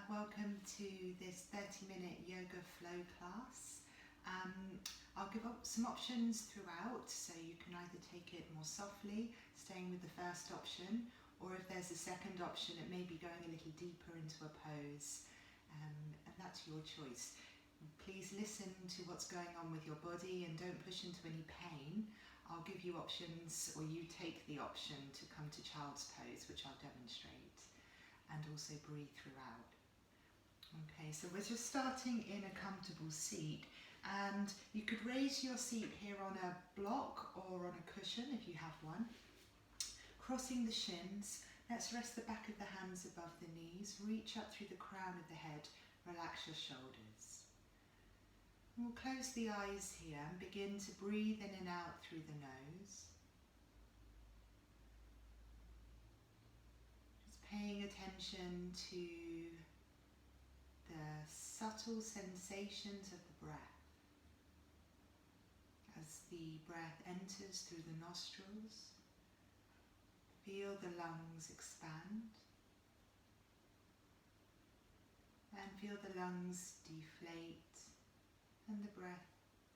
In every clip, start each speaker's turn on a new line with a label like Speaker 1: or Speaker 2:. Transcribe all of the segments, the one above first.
Speaker 1: Welcome to this 30-minute yoga flow class. I'll give up some options throughout, so you can either take it more softly, staying with the first option, or if there's a second option, it may be going a little deeper into a pose, and that's your choice. Please listen to what's going on with your body and don't push into any pain. I'll give you options, or you take the option to come to child's pose, which I'll demonstrate, and also breathe throughout. Okay, so we're just starting in a comfortable seat, and you could raise your seat here on a block or on a cushion if you have one. Crossing the shins, let's rest the back of the hands above the knees, reach up through the crown of the head, relax your shoulders. We'll close the eyes here and begin to breathe in and out through the nose. Just paying attention to the subtle sensations of the breath. As the breath enters through the nostrils, feel the lungs expand and feel the lungs deflate and the breath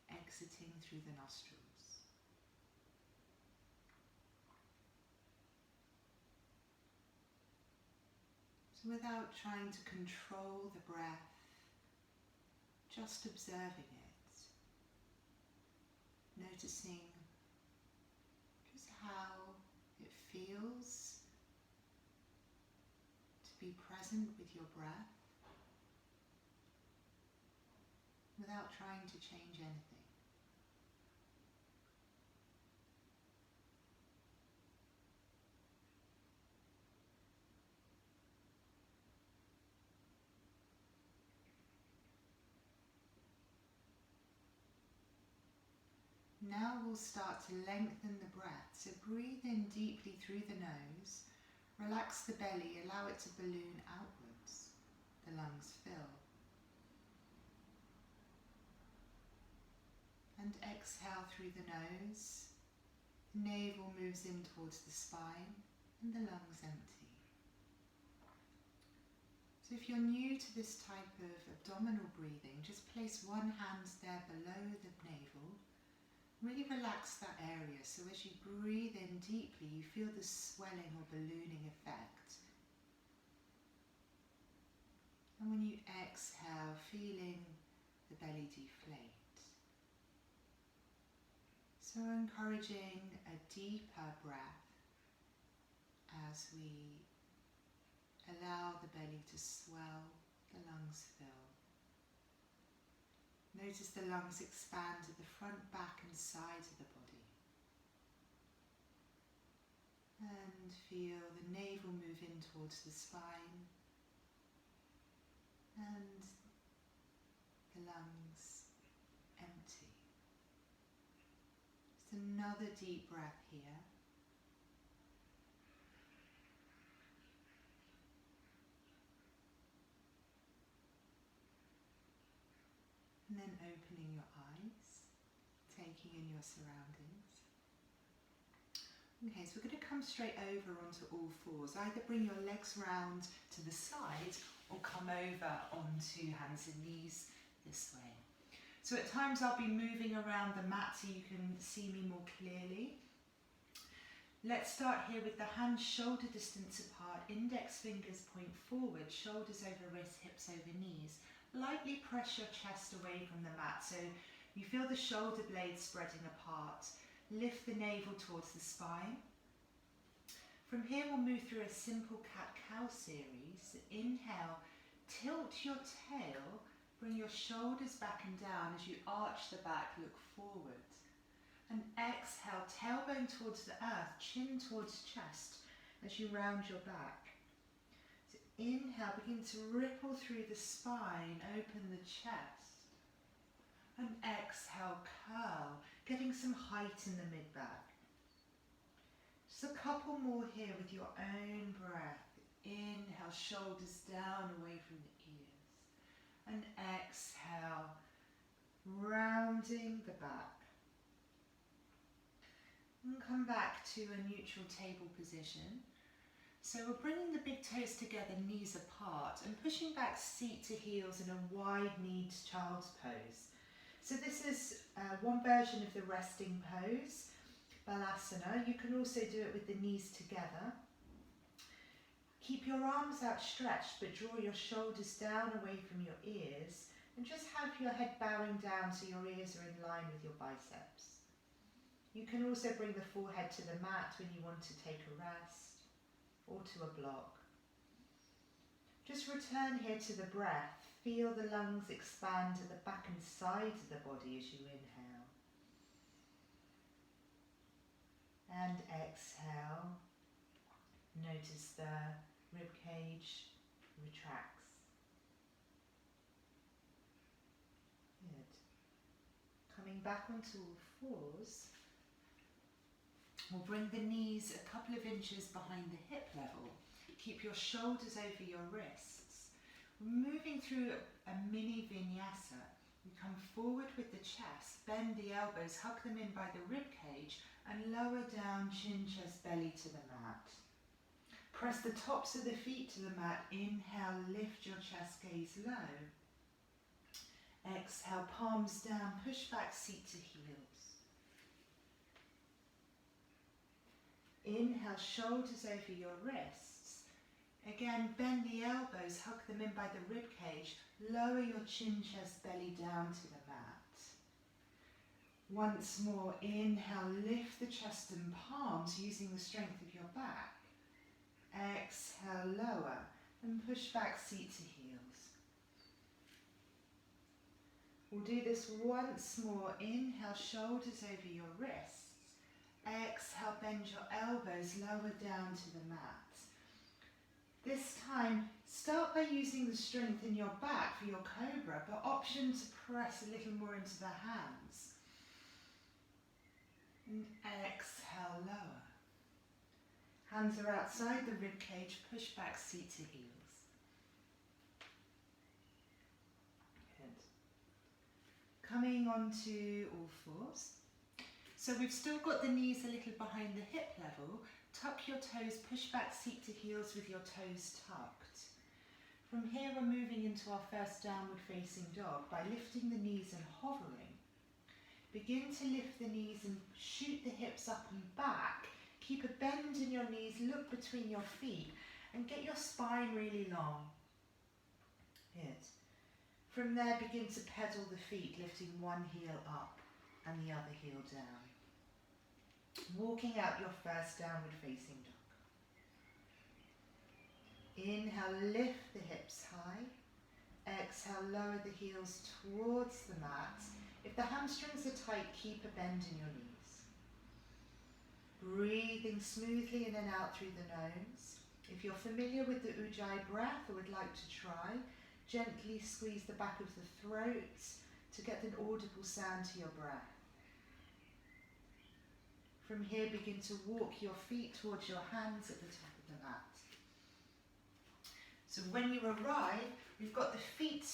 Speaker 1: exiting through the nostrils. So without trying to control the breath, just observing it, noticing just how it feels to be present with your breath, without trying to change anything. Now we'll start to lengthen the breath. So breathe in deeply through the nose, relax the belly, allow it to balloon outwards. The lungs fill. And exhale through the nose. The navel moves in towards the spine and the lungs empty. So if you're new to this type of abdominal breathing, just place one hand there below the navel. Really relax that area, so as you breathe in deeply, you feel the swelling or ballooning effect. And when you exhale, feeling the belly deflate. So encouraging a deeper breath as we allow the belly to swell, the lungs fill. Notice the lungs expand at the front, back and sides of the body. And feel the navel move in towards the spine and the lungs empty. Just another deep breath here. And then opening your eyes, taking in your surroundings. Okay, so we're going to come straight over onto all fours. Either bring your legs round to the side or come over onto hands and knees this way. So at times I'll be moving around the mat so you can see me more clearly. Let's start here with the hands shoulder distance apart, index fingers point forward, shoulders over wrists, hips over knees. Lightly press your chest away from the mat so you feel the shoulder blades spreading apart. Lift the navel towards the spine. From here we'll move through a simple cat-cow series. Inhale, tilt your tail, bring your shoulders back and down as you arch the back, look forward. And exhale, tailbone towards the earth, chin towards chest as you round your back. Inhale, begin to ripple through the spine, open the chest. And exhale, curl, getting some height in the mid-back. Just a couple more here with your own breath. Inhale, shoulders down away from the ears. And exhale, rounding the back. And come back to a neutral table position. So we're bringing the big toes together, knees apart, and pushing back seat to heels in a wide-kneed child's pose. So this is one version of the resting pose, Balasana. You can also do it with the knees together. Keep your arms outstretched, but draw your shoulders down away from your ears, and just have your head bowing down so your ears are in line with your biceps. You can also bring the forehead to the mat when you want to take a rest, or to a block. Just return here to the breath. Feel the lungs expand to the back and sides of the body as you inhale. And exhale. Notice the rib cage retracts. Good. Coming back onto all fours. We'll bring the knees a couple of inches behind the hip level. Keep your shoulders over your wrists. We're moving through a mini vinyasa. You come forward with the chest, bend the elbows, hug them in by the rib cage, and lower down chin, chest, belly to the mat. Press the tops of the feet to the mat. Inhale, lift your chest, gaze low. Exhale, palms down, push back seat to heels. Inhale, shoulders over your wrists. Again, bend the elbows, hug them in by the rib cage. Lower your chin, chest, belly down to the mat. Once more, inhale, lift the chest and palms using the strength of your back. Exhale, lower, and push back seat to heels. We'll do this once more. Inhale, shoulders over your wrists. Exhale, bend your elbows, lower down to the mat. This time, start by using the strength in your back for your cobra, but option to press a little more into the hands. And exhale, lower. Hands are outside the rib cage, push back seat to heels. Good. Coming onto all fours. So we've still got the knees a little behind the hip level. Tuck your toes, push back seat to heels with your toes tucked. From here we're moving into our first downward facing dog by lifting the knees and hovering. Begin to lift the knees and shoot the hips up and back. Keep a bend in your knees, look between your feet and get your spine really long. Good. From there begin to pedal the feet, lifting one heel up and the other heel down. Walking out your first downward facing dog. Inhale, lift the hips high. Exhale, lower the heels towards the mat. If the hamstrings are tight, keep a bend in your knees. Breathing smoothly in and out through the nose. If you're familiar with the Ujjayi breath or would like to try, gently squeeze the back of the throat to get an audible sound to your breath. From here, begin to walk your feet towards your hands at the top of the mat. So when you arrive, we've got the feet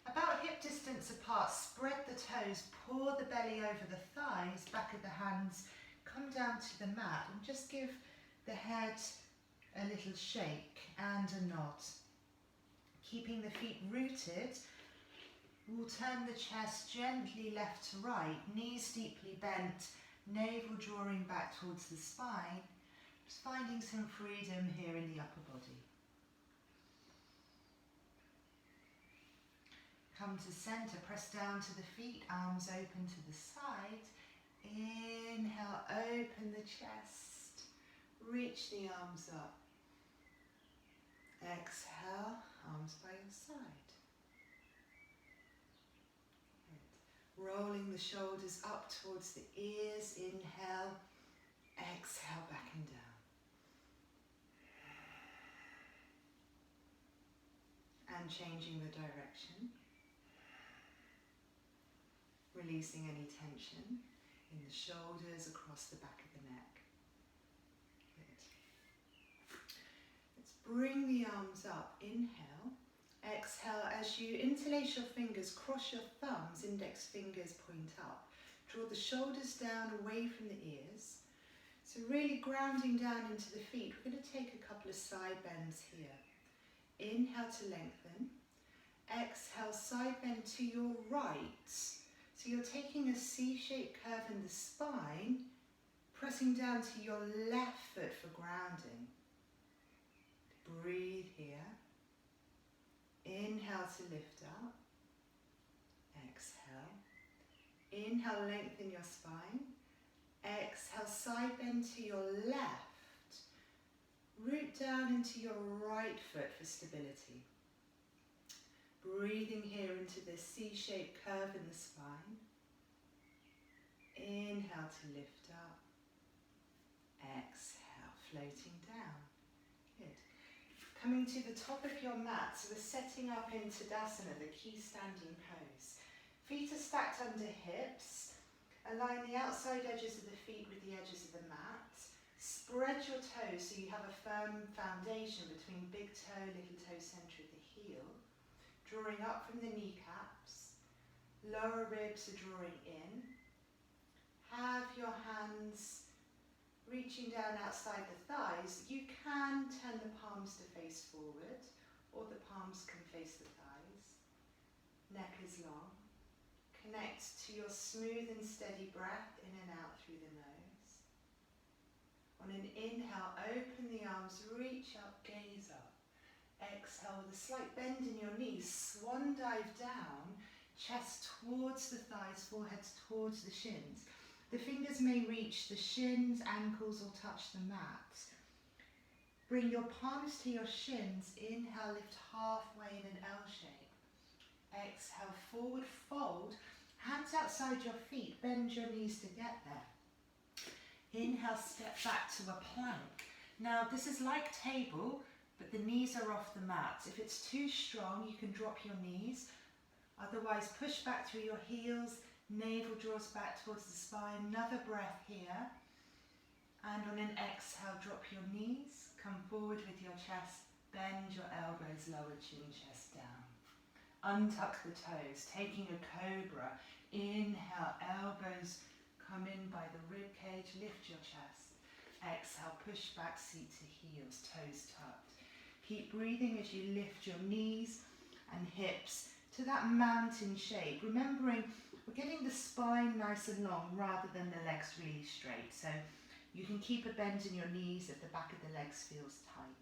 Speaker 1: about hip distance apart. Spread the toes, pour the belly over the thighs, back of the hands, come down to the mat and just give the head a little shake and a nod. Keeping the feet rooted, we'll turn the chest gently left to right, knees deeply bent, navel drawing back towards the spine, just finding some freedom here in the upper body. Come to center, press down to the feet, arms open to the side. Inhale, open the chest, reach the arms up. Exhale, arms by your side. Rolling the shoulders up towards the ears, inhale, exhale back and down. And changing the direction. Releasing any tension in the shoulders, across the back of the neck. Good. Let's bring the arms up, inhale. Exhale, as you interlace your fingers, cross your thumbs, index fingers point up. Draw the shoulders down away from the ears. So really grounding down into the feet. We're going to take a couple of side bends here. Inhale to lengthen. Exhale, side bend to your right. So you're taking a C-shaped curve in the spine, pressing down to your left foot for grounding. Breathe here. Inhale to lift up. Exhale. Inhale, lengthen your spine. Exhale, side bend to your left. Root down into your right foot for stability. Breathing here into this C-shaped curve in the spine. Inhale to lift up. Exhale, floating down. Good. Coming to the top of your mat, so we're setting up in Tadasana, the key standing pose. Feet are stacked under hips. Align the outside edges of the feet with the edges of the mat. Spread your toes so you have a firm foundation between big toe, little toe, centre of the heel. Drawing up from the kneecaps. Lower ribs are drawing in. Have your hands reaching down outside the thighs. You can turn the palms to face forward, or the palms can face the thighs. Neck is long. Connect to your smooth and steady breath in and out through the nose. On an inhale, open the arms, reach up, gaze up. Exhale with a slight bend in your knees, swan dive down, chest towards the thighs, forehead towards the shins. The fingers may reach the shins, ankles, or touch the mat. Bring your palms to your shins. Inhale, lift halfway in an L shape. Exhale, forward fold. Hands outside your feet. Bend your knees to get there. Inhale, step back to a plank. Now, this is like table, but the knees are off the mat. If it's too strong, you can drop your knees. Otherwise, push back through your heels. Navel draws back towards the spine. Another breath here. And on an exhale, drop your knees. Come forward with your chest. Bend your elbows, lower chin, chest down. Untuck the toes, taking a cobra. Inhale, elbows come in by the rib cage. Lift your chest. Exhale, push back, seat to heels, toes tucked. Keep breathing as you lift your knees and hips to that mountain shape. Remembering, we're getting the spine nice and long rather than the legs really straight. So you can keep a bend in your knees if the back of the legs feels tight.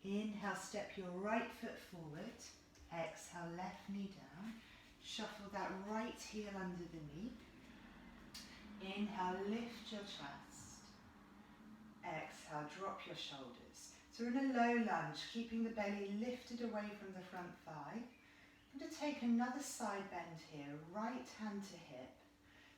Speaker 1: Inhale, step your right foot forward. Exhale, left knee down. Shuffle that right heel under the knee. Inhale, lift your chest. Exhale, drop your shoulders. So we're in a low lunge, keeping the belly lifted away from the front thigh. I'm going to take another side bend here, right hand to hip.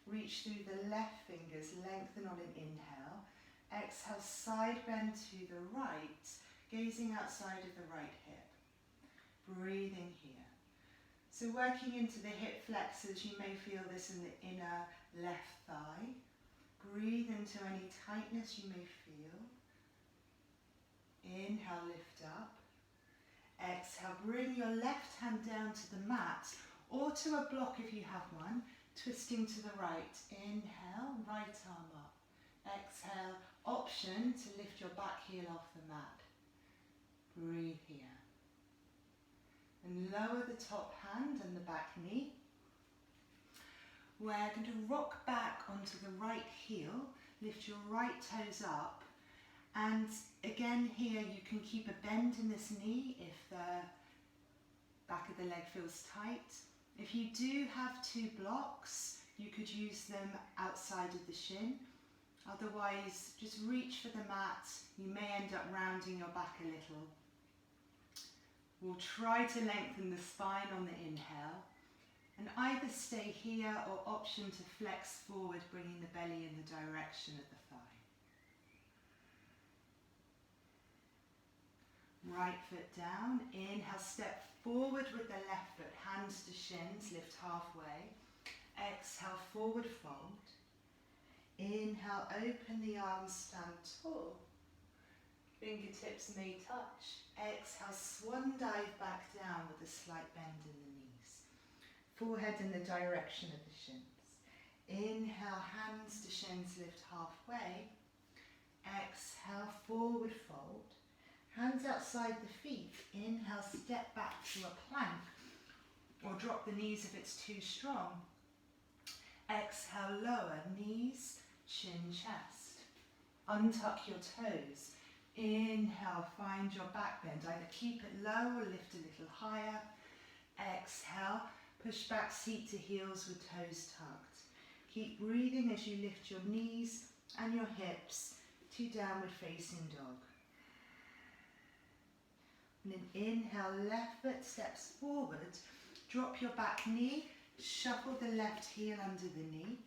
Speaker 1: Reach through the left fingers, lengthen on an inhale. Exhale, side bend to the right, gazing outside of the right hip. Breathing here. So working into the hip flexors, you may feel this in the inner left thigh. Breathe into any tightness you may feel. Inhale, lift up. Exhale, bring your left hand down to the mat or to a block if you have one, twisting to the right. Inhale, right arm up. Exhale, option to lift your back heel off the mat. Breathe here. And lower the top hand and the back knee. We're going to rock back onto the right heel, lift your right toes up, and again here you can keep a bend in this knee if the back of the leg feels tight. If you do have two blocks, you could use them outside of the shin. Otherwise, just reach for the mat. You may end up rounding your back a little. We'll try to lengthen the spine on the inhale. And either stay here or option to flex forward, bringing the belly in the direction of the thigh. Right foot down. Inhale, step forward with the left foot. Hands to shins, lift halfway. Exhale, forward fold. Inhale, open the arms, stand tall. Fingertips may touch. Exhale, swan dive back down with a slight bend in the knees. Forehead in the direction of the shins. Inhale, hands to shins, lift halfway. Exhale, forward fold. Hands outside the feet. Inhale, step back to a plank. Or drop the knees if it's too strong. Exhale, lower, knees, chin, chest. Untuck your toes. Inhale, find your back bend. Either keep it low or lift a little higher. Exhale, push back seat to heels with toes tucked. Keep breathing as you lift your knees and your hips to downward facing dog. And then inhale, left foot steps forward. Drop your back knee, shuffle the left heel under the knee.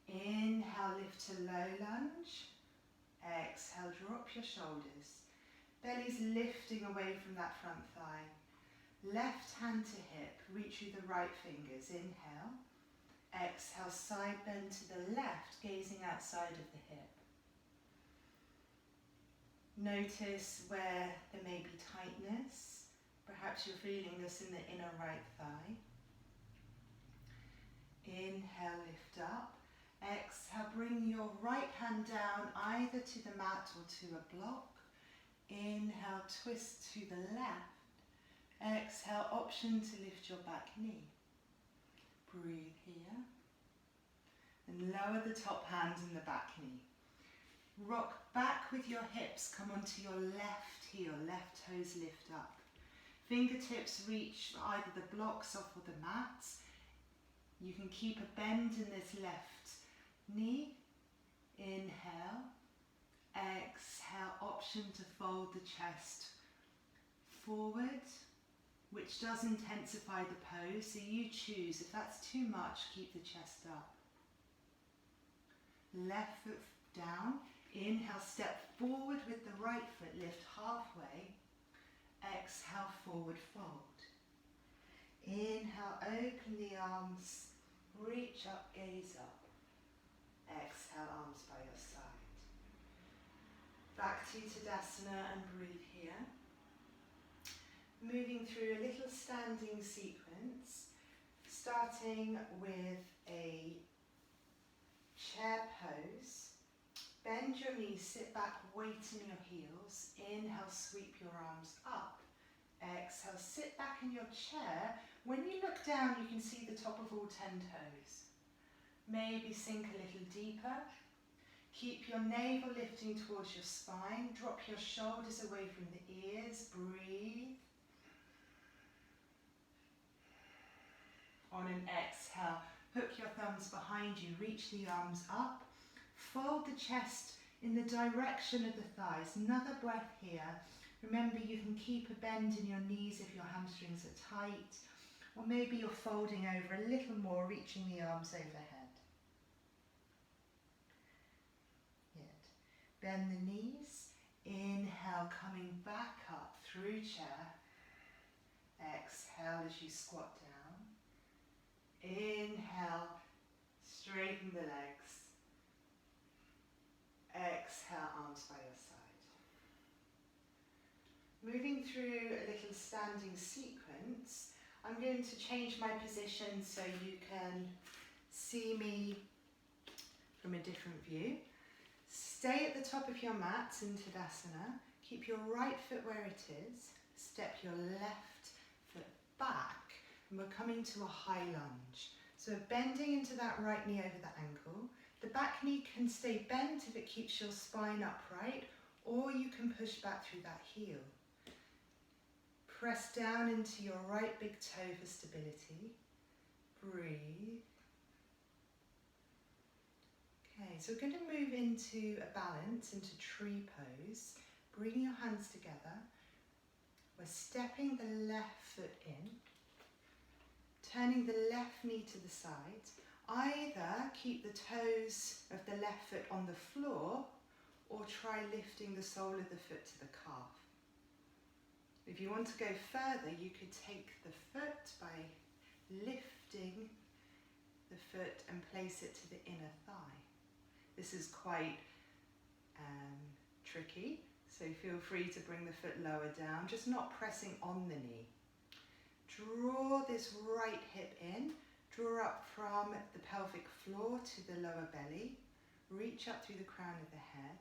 Speaker 1: Inhale, lift to low lunge. Exhale, drop your shoulders. Belly's lifting away from that front thigh. Left hand to hip, reach with the right fingers. Inhale. Exhale, side bend to the left, gazing outside of the hip. Notice where there may be tightness. Perhaps you're feeling this in the inner right thigh. Inhale, lift up. Exhale, bring your right hand down either to the mat or to a block. Inhale, twist to the left. Exhale, option to lift your back knee. Breathe here. And lower the top hand and the back knee. Rock back with your hips, come onto your left heel, left toes lift up. Fingertips reach either the blocks off or the mats. You can keep a bend in this left knee. Inhale. Exhale, option to fold the chest forward, which does intensify the pose, so you choose. If that's too much, keep the chest up. Left foot down. Inhale, step forward with the right foot, lift halfway. Exhale, forward fold. Inhale, open the arms, reach up, gaze up. Exhale, arms by your side. Back to Tadasana and breathe here. Moving through a little standing sequence, starting with a chair pose. Bend your knees, sit back, weight in your heels. Inhale, sweep your arms up. Exhale, sit back in your chair. When you look down, you can see the top of all 10 toes. Maybe sink a little deeper. Keep your navel lifting towards your spine. Drop your shoulders away from the ears. Breathe. On an exhale, hook your thumbs behind you, reach the arms up. Fold the chest in the direction of the thighs. Another breath here. Remember, you can keep a bend in your knees if your hamstrings are tight, or maybe you're folding over a little more, reaching the arms overhead. Good. Bend the knees. Inhale, coming back up through chair. Exhale as you squat down. Inhale, straighten the legs. Exhale, arms by your side. Moving through a little standing sequence, I'm going to change my position so you can see me from a different view. Stay at the top of your mat in Tadasana. Keep your right foot where it is. Step your left foot back, and we're coming to a high lunge. So bending into that right knee over the ankle. The back knee can stay bent if it keeps your spine upright, or you can push back through that heel. Press down into your right big toe for stability. Breathe. Okay, so we're going to move into a balance, into tree pose. Bring your hands together. We're stepping the left foot in, turning the left knee to the side. Either keep the toes of the left foot on the floor, or try lifting the sole of the foot to the calf. If you want to go further, you could take the foot by lifting the foot and place it to the inner thigh. This is quite tricky, so feel free to bring the foot lower down, just not pressing on the knee. Draw this right hip in, Draw up from the pelvic floor to the lower belly. Reach up through the crown of the head.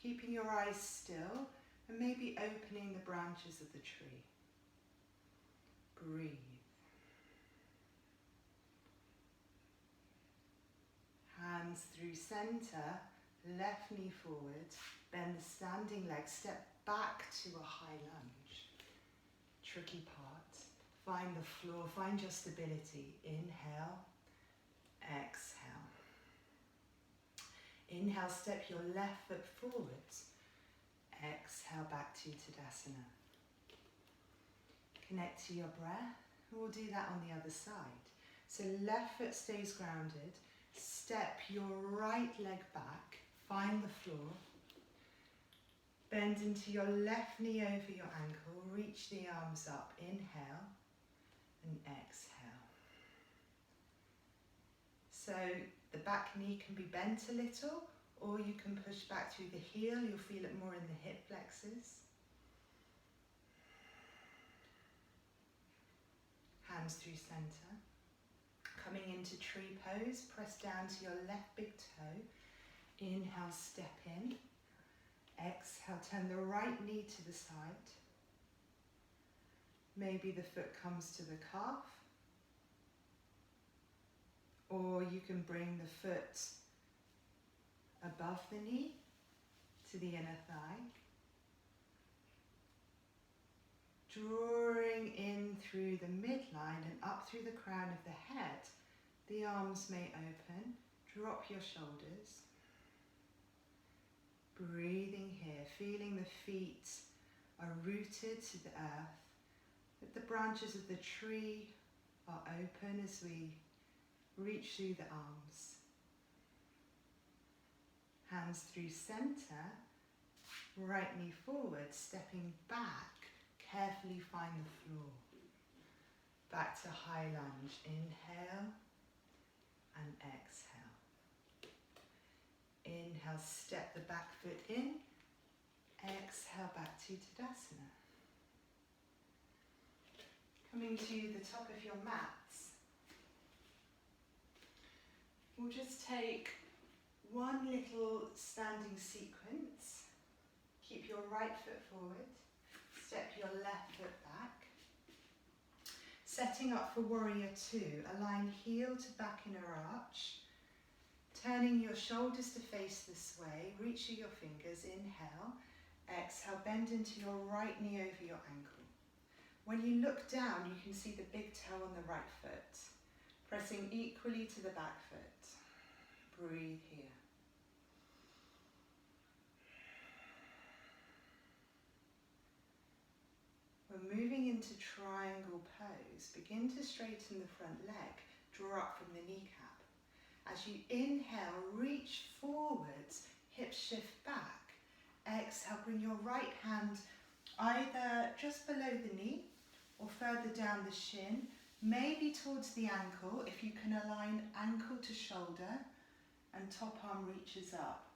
Speaker 1: Keeping your eyes still and maybe opening the branches of the tree. Breathe. Hands through center, left knee forward, bend the standing leg, step back to a high lunge. Tricky part, find the floor, find your stability. Inhale, exhale. Inhale, step your left foot forwards. Exhale, back to Tadasana. Connect to your breath, and we'll do that on the other side. So left foot stays grounded. Step your right leg back, find the floor. Bend into your left knee over your ankle, reach the arms up. Inhale and exhale. So the back knee can be bent a little, or you can push back through the heel. You'll feel it more in the hip flexors. Hands through center. Coming into tree pose, press down to your left big toe. Inhale, step in. Exhale, turn the right knee to the side. Maybe the foot comes to the calf. Or you can bring the foot above the knee to the inner thigh. Drawing in through the midline and up through the crown of the head. The arms may open. Drop your shoulders. Breathing here, feeling the feet are rooted to the earth. That the branches of the tree are open as we reach through the arms. Hands through center. Right knee forward, stepping back. Carefully find the floor. Back to high lunge. Inhale and exhale. Inhale, step the back foot in. Exhale, back to Tadasana. Coming to the top of your mats. We'll just take one little standing sequence. Keep your right foot forward. Step your left foot back. Setting up for warrior two, align heel to back inner arch. Turning your shoulders to face this way, reach through your fingers, inhale. Exhale, bend into your right knee over your ankle. When you look down, you can see the big toe on the right foot. Pressing equally to the back foot. Breathe here. We're moving into triangle pose. Begin to straighten the front leg. Draw up from the kneecap. As you inhale, reach forwards, hips shift back. Exhale, bring your right hand either just below the knee or further down the shin, maybe towards the ankle if you can align ankle to shoulder and top arm reaches up.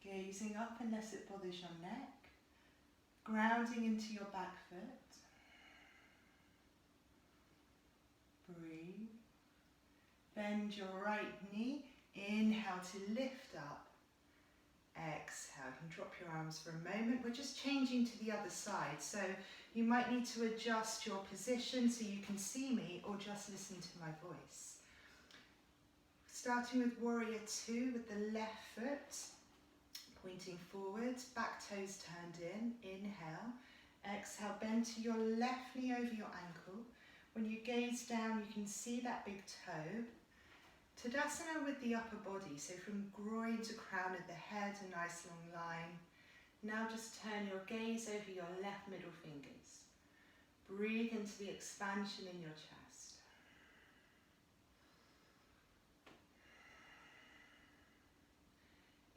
Speaker 1: Gazing up unless it bothers your neck. Grounding into your back foot. Breathe. Bend your right knee. Inhale to lift up. Exhale. You can drop your arms for a moment. We're just changing to the other side. So you might need to adjust your position so you can see me or just listen to my voice. Starting with warrior two with the left foot. Pointing forwards, back toes turned in, inhale. Exhale, bend to your left knee over your ankle. When you gaze down, you can see that big toe. Tadasana with the upper body, so from groin to crown of the head, a nice long line. Now just turn your gaze over your left middle fingers. Breathe into the expansion in your chest.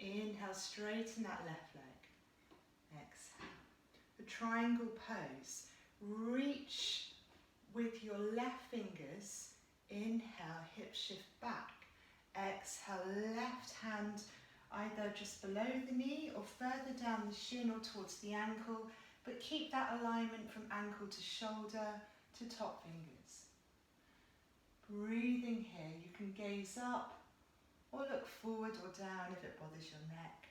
Speaker 1: Inhale, straighten that left leg. Exhale. The triangle pose. Reach with your left fingers. Inhale, hip shift back. Exhale, left hand either just below the knee or further down the shin or towards the ankle, but keep that alignment from ankle to shoulder to top fingers. Breathing here, you can gaze up or look forward or down if it bothers your neck.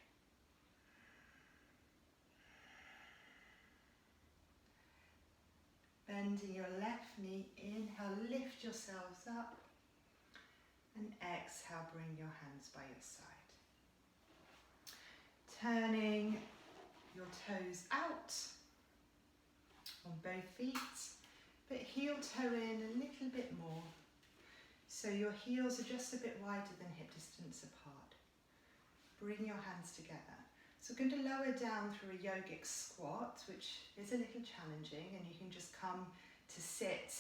Speaker 1: Bending your left knee, inhale, lift yourselves up, and exhale, bring your hands by your side. Turning your toes out on both feet, but heel toe in a little bit more. So your heels are just a bit wider than hip distance apart. Bring your hands together. So we're going to lower down through a yogic squat, which is a little challenging, and you can just come to sit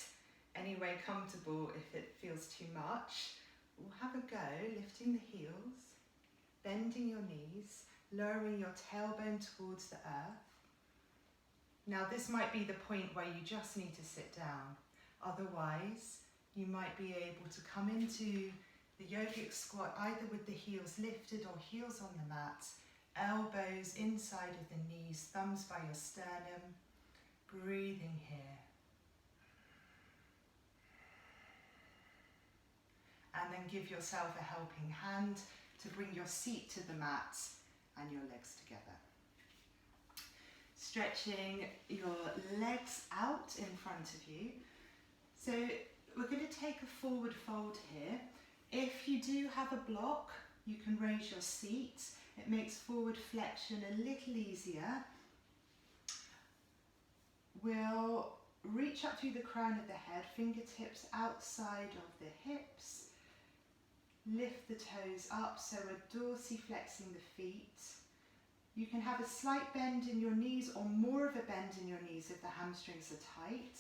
Speaker 1: any way comfortable if it feels too much. We'll have a go, lifting the heels, bending your knees, lowering your tailbone towards the earth. Now this might be the point where you just need to sit down. Otherwise, you might be able to come into the yogic squat either with the heels lifted or heels on the mat, elbows inside of the knees, thumbs by your sternum, breathing here. And then give yourself a helping hand to bring your seat to the mat and your legs together. Stretching your legs out in front of you. So we're going to take a forward fold here. If you do have a block, you can raise your seat. It makes forward flexion a little easier. We'll reach up through the crown of the head, fingertips outside of the hips. Lift the toes up, so we're dorsiflexing the feet. You can have a slight bend in your knees or more of a bend in your knees if the hamstrings are tight.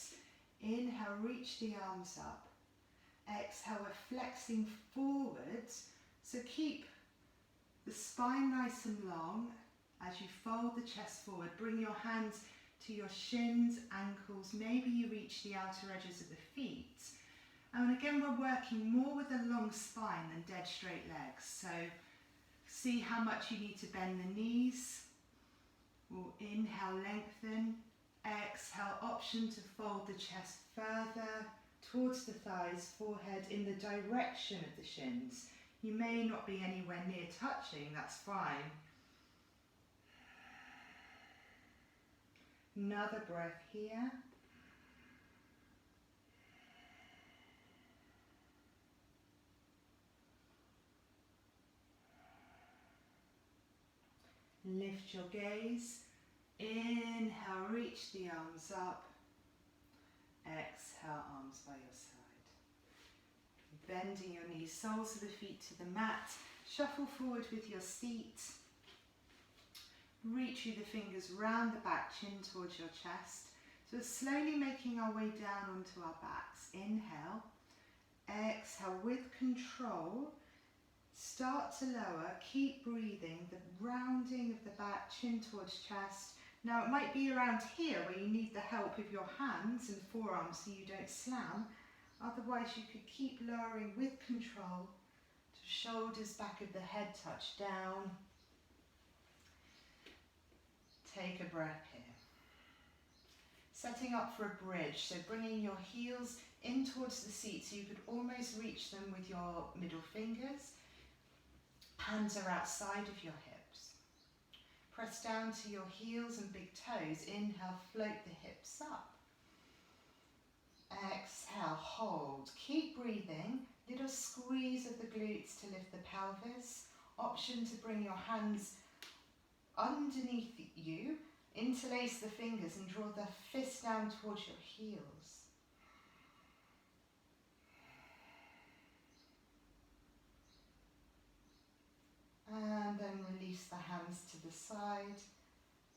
Speaker 1: Inhale, reach the arms up. Exhale, we're flexing forwards. So keep the spine nice and long as you fold the chest forward. Bring your hands to your shins, ankles. Maybe you reach the outer edges of the feet. And again, we're working more with a long spine than dead straight legs. So see how much you need to bend the knees. We'll inhale, lengthen. Exhale, option to fold the chest further towards the thighs, forehead in the direction of the shins. You may not be anywhere near touching, that's fine. Another breath here. Lift your gaze. Inhale, reach the arms up. Exhale, arms by your side. Bending your knees, soles of the feet to the mat. Shuffle forward with your seat. Reach through the fingers round the back, chin towards your chest. So we're slowly making our way down onto our backs. Inhale. Exhale with control. Start to lower, keep breathing, the rounding of the back, chin towards chest. Now it might be around here where you need the help of your hands and forearms so you don't slam. Otherwise you could keep lowering with control to shoulders, back of the head touch down. Take a breath here. Setting up for a bridge, so bringing your heels in towards the seat so you could almost reach them with your middle fingers. Hands are outside of your hips. Press down to your heels and big toes. Inhale, float the hips up. Exhale, hold. Keep breathing. Little squeeze of the glutes to lift the pelvis. Option to bring your hands underneath you. Interlace the fingers and draw the fist down towards your heels. And then release the hands to the side.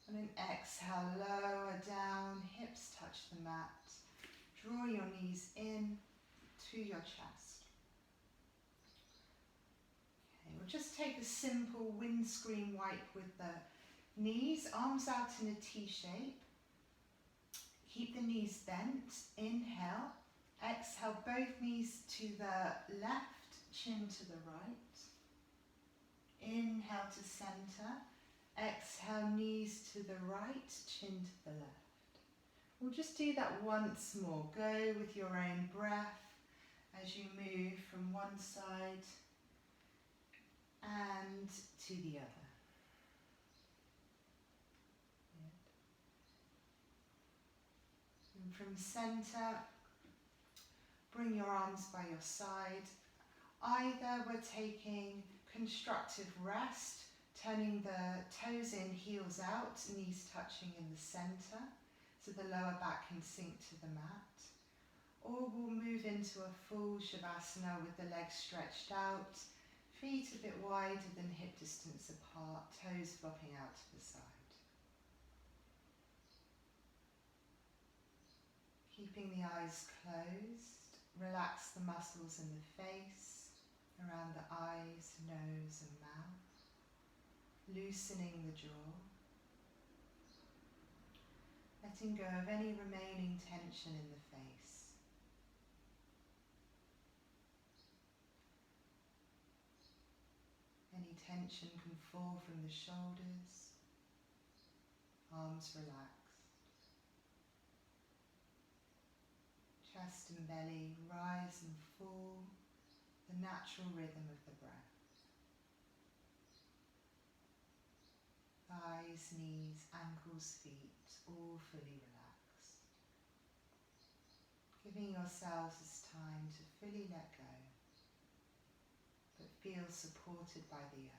Speaker 1: And then exhale, lower down, hips touch the mat. Draw your knees in to your chest. Okay, we'll just take a simple windscreen wipe with the knees, arms out in a T shape. Keep the knees bent. Inhale. Exhale, both knees to the left, chin to the right. Inhale to center. Exhale, knees to the right, chin to the left. We'll just do that once more. Go with your own breath. as you move from one side and to the other. Good. And from center, bring your arms by your side. Either we're taking constructive rest, turning the toes in, heels out, knees touching in the center, so the lower back can sink to the mat. Or we'll move into a full Shavasana with the legs stretched out, feet a bit wider than hip distance apart, toes flopping out to the side. Keeping the eyes closed, relax the muscles in the face, around the eyes, nose and mouth, loosening the jaw, letting go of any remaining tension in the face. Any tension can fall from the shoulders, arms relaxed, chest and belly rise and fall, the natural rhythm of the breath. Thighs, knees, ankles, feet, all fully relaxed. Giving yourselves this time to fully let go, but feel supported by the earth.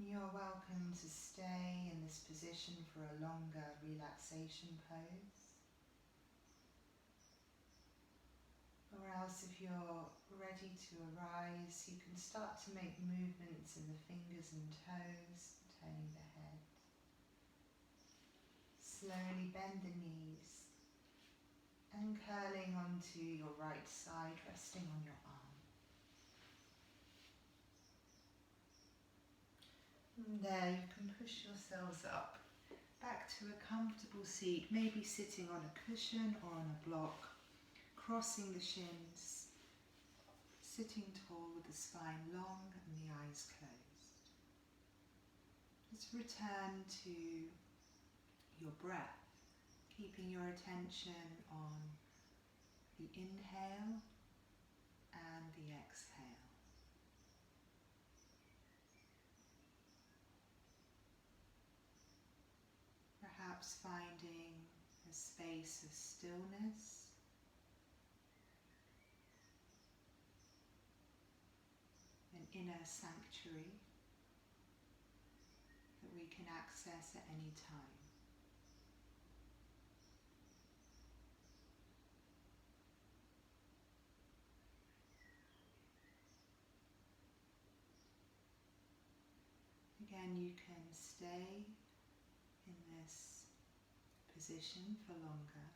Speaker 1: You're welcome to stay in this position for a longer relaxation pose. Or else if you're ready to arise, you can start to make movements in the fingers and toes, turning the head. Slowly bend the knees and curling onto your right side, resting on your arm. And there you can push yourselves up, back to a comfortable seat, maybe sitting on a cushion or on a block, crossing the shins, sitting tall with the spine long and the eyes closed. Just return to your breath, keeping your attention on the inhale and the exhale. Perhaps finding a space of stillness, an inner sanctuary that we can access at any time. Again, you can stay in this position for longer,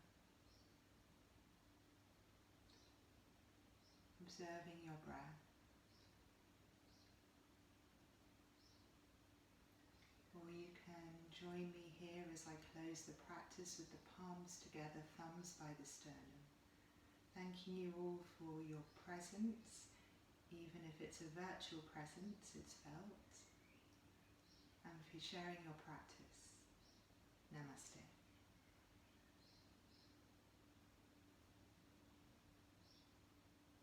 Speaker 1: observing your breath. Or you can join me here as I close the practice with the palms together, thumbs by the sternum. Thanking you all for your presence, even if it's a virtual presence, it's felt, and for sharing your practice. Namaste.